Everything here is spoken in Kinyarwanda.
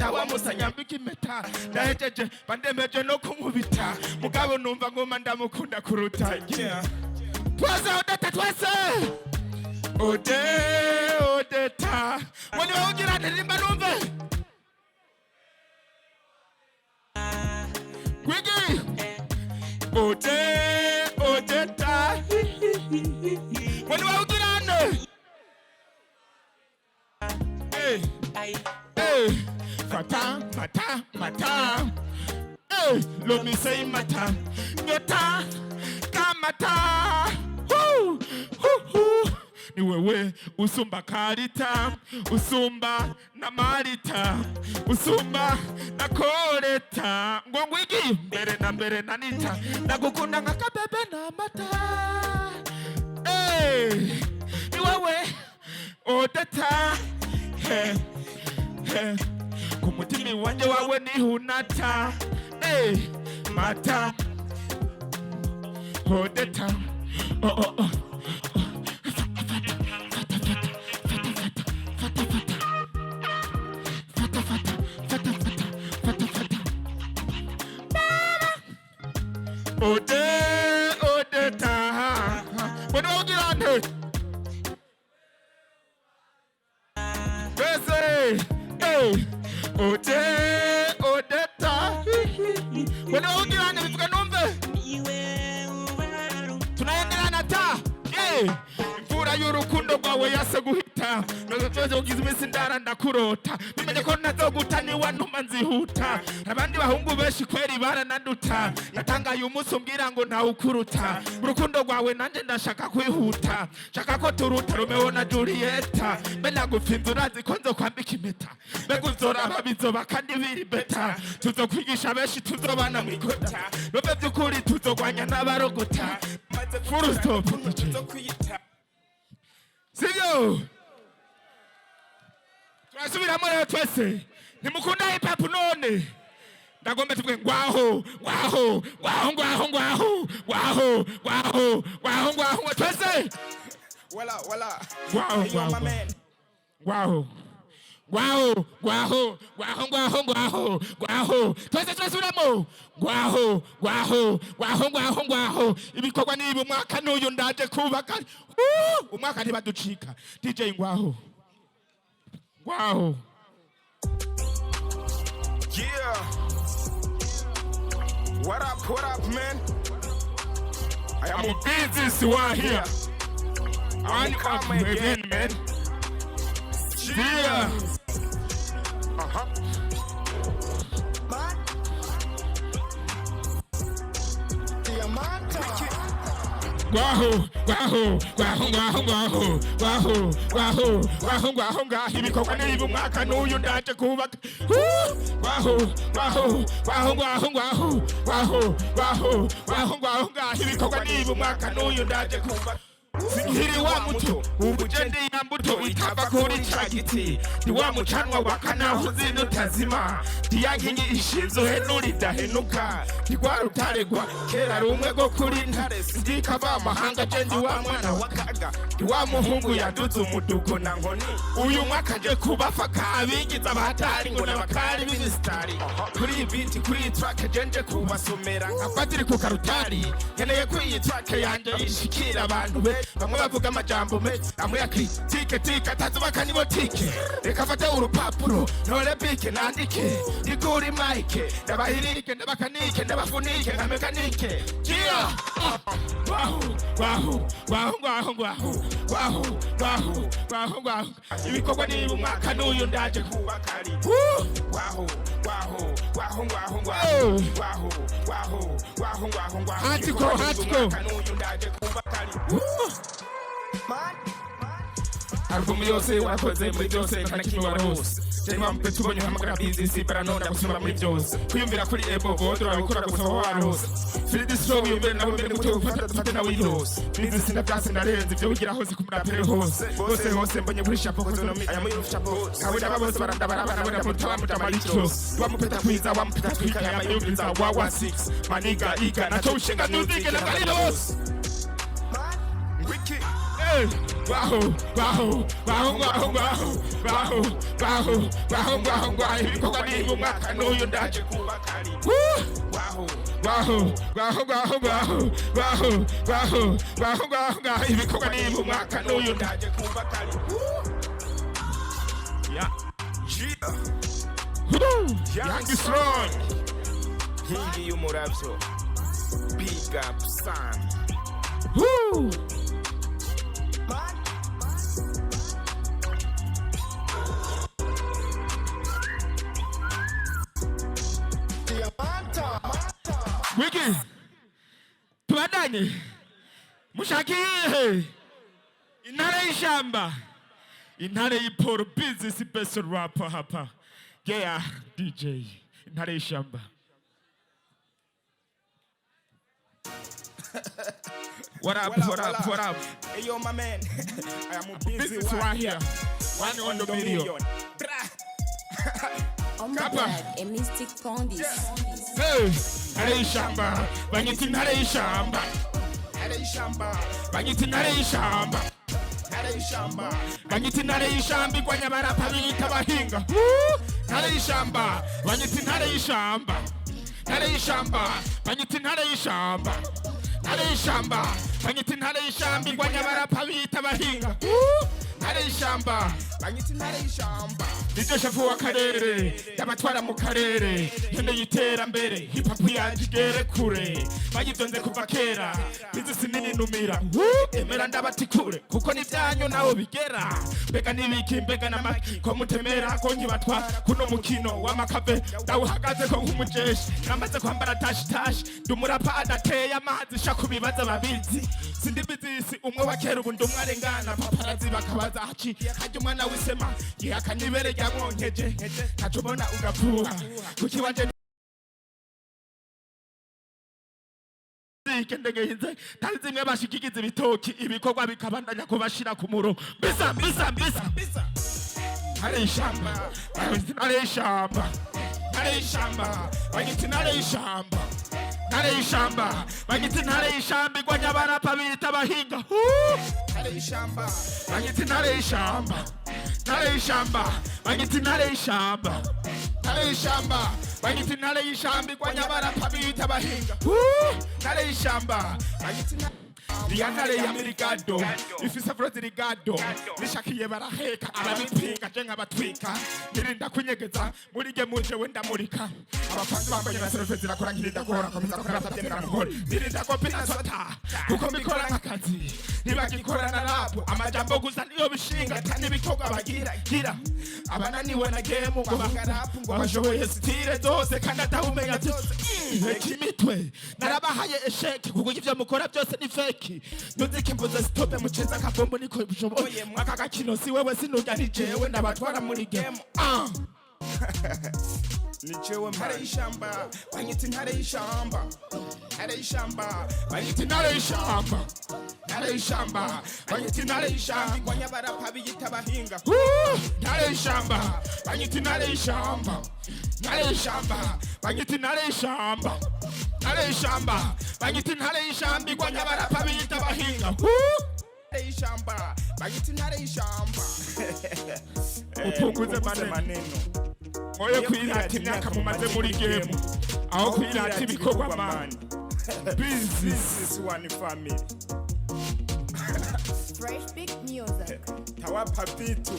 meta wamusanya mbiki meta ndahejeje bandemeje no kumubita mugabo numva ngoma ndamukunda kuruta twaze odeta twaze odeta wani wawugira ndirimba numve Wiggy odeta wani wawugira nne Mata. Hey, let me say mata. Nyota, kamata. Niwewe, usumba karita, usumba na marita, usumba na koleta. Ngwangwigi, mbere na nita, nagukunda ngakabebe na mata. Hey, niwewe, odeta. Hey. Kumutimi wanje wawe ni hunata mata odeta odeta when all get on there odeta wena ugirane bivuga numve tunayenderana ta imvura y'urukundo rwawe yase guhita nozoze ugize iminsi ndara ndakurota bimenye ko nazoguta niwa ntuma nzihuta abandi bahungu benshi kweri baranaduta natangaye umunsi umbwira ngo ntawukuruta mu rukundo rwawe nanje ndashaka kwihuta shaka ko turuta Romeo na Julieta mbe nagupfinze urazi ko nzokwambika impeta mbega uzoraba bizoba kandi biri beta tuzokwigisha benshi tuzobana mwikota nobe by'ukuri tuzogwanya n'abarogota maze full stop tuzokwita sibyo turasubiramo rero twese ntimukunda hip hop none ndagomba tuvuge ngwaho twese twese turasubiramo ngwaho ibikorwa niba umwaka n'uyu ndaje kubaka umwaka ntibaducika DJ ngwaho yeah. What up, man? I am Bizos one here. I'm coming again, man. Yeah. Ibikorwa niba umwaka n'uyu ndaje kubaka ibikorwa niba umwaka n'uyu ndaje kubaka Singiri wa muto ubujende ya mbuto itava kuri chagiti ni wa mucanwa wakanaho zino tazima diyankinyi ishizo henuri dahenuka igwa rutaregwa kera rumwe go kuri ntare ndika ba mahanga jendi wa mwana wakaga wa muhungu yaduze umudugo na nkoni uyu mwaka je kubafa kabigiza abatari ngo nabakari b'instari kuri beat kuri track jenje kubasomera nkafadiri ku karutari nkeneye kwiyi track yanje ishikira abantu be bamwe bavuga amajambo me amwe yakritike atazubaka nibo tike reka fate urupapuro nore bike nandike iguri mike ndabahirike ndabakanike ndabafunike nka mekanike ibikorwa niba umwaka n'uyu ndaje kubakari hatiko Album yose wakoze muri byose kana kimwe warose Jema mpe tubonye hamagara Bizos baranonda gusoma muri byose kwiyumvira kuri ebo godro abikora gusoma warose Feel this show yumvira nabo mbere gute ufata dufate na Bizos Bizos ndabyase ndarenze ibyo bigira hose kumurapere hose mbonye muri shapo kozonomi aya muri shapo kabona babose barabara mutabamuta malicho bamupeta kwiza bamupeta twika ya mayumviriza wa 16 maniga iga nacho ushinga music na Bizos Wiki ibikorwa ni umwaka n'uyu ndaje kubaka ari ibikorwa ni umwaka n'uyu ndaje kubaka ari Young strong Hingi y'umuravyo Big up son Wiki tuandanye mushakiye intare y'ishamba intare y'iporo business best rapper hapa yeah DJ intare y'ishamba What up? Hey yo my man I am busy right here one on the video Oh my God, a mystic pondis. Hey, Hare Shamba, Banyiti Hare Shamba, Hare Shamba, Banyiti Hare Shamba, Hare Shamba, Banyiti Hare Shamba, Guanyabara Pavita Bahinga, Hare Shamba, Banyiti Hare Shamba, Hare Shamba, Banyiti Hare Shamba, Hare Shamba, Banyiti Hare Shamba, Guanyabara Pavita Bahinga, Hare Shamba, Banyiti Hare Shamba. Nijye shafu w'akarere y'abatwara mu karere hende y'iterambere hip hop yagigere kure bayitonze kuva kera bizisi nini numira emera ndabatikure kuko nivyanyu naho bigera mbega nibiki mbega namaki ko mutemera ko nkibatwara kuno mukino w'amakave dawuhagaze ko nk'umujeshi namaze kwambara tashi ndumurapa adateye amazi shakubibaza babizi sindi bizisi umwe wa kera ubu ndumwarengana paparazi bakabaza haci hajya umwana wisema yihakanyibere mwonkeje kachobona ugafuha kuki wanje kendegeinze tanzimwe bashikigize bitoki ibikorwa bikabandanya kubashira ku muro bisa Hare Shamba Hare Shamba Hare Shamba Banyiti Hare Shamba Hare Shamba Banyiti Hare Shamba Guanyabara Pavita Bahinga Hare Shamba Banyiti Hare Shamba Hare Shamba Banyiti Hare Shamba Hare Shamba Banyiti Hare Shamba Guanyabara Pavita Bahinga Hare Shamba Banyiti Diantare ya Mirigado, ifisa froti rigado, nishakiye baraheka, arabipinga jenga batwika, nirinda kunyegeza, murige muje wenda murika, abafanzi bambaye na serivisi nakora nkirinda kuhora, komeza kurata byemera muhori, nirinda kopina sota, kuko mbikora nk'akazi, ntibagikora na rapu, amajambo gusa niyo bishinga, tani bikorwa bagira, abananiwe na game ngo bangarapu, ngo bashoboye stile zose, kandi atahumenya byose, imitwe, narabahaye esheke, kuko ivyo mukora byose ni fake. Nuzike mbuze stope mucheza kabombo niko bishoboye mwaka gakino si wewe sinujya jewe ndabatwara muri game Nico Hare Shamba Banyiti Hare Shamba Hare Shamba Banyiti Hare Shamba Hare Shamba Banyiti Hare Shamba Guanyabara Pavita Bahinga Hare Shamba Banyiti Hare Shamba Hare Shamba Banyiti Hare Shamba Hare Shamba Banyiti Hare Shamba Guanyabara Pavita Bahinga Hare Shamba Banyiti Hare Shamba upunguze maneno Oyo kwirata imyaka mumaze muri game aho kwirata ibikorwa man business one family Fresh big music Tawapa vitu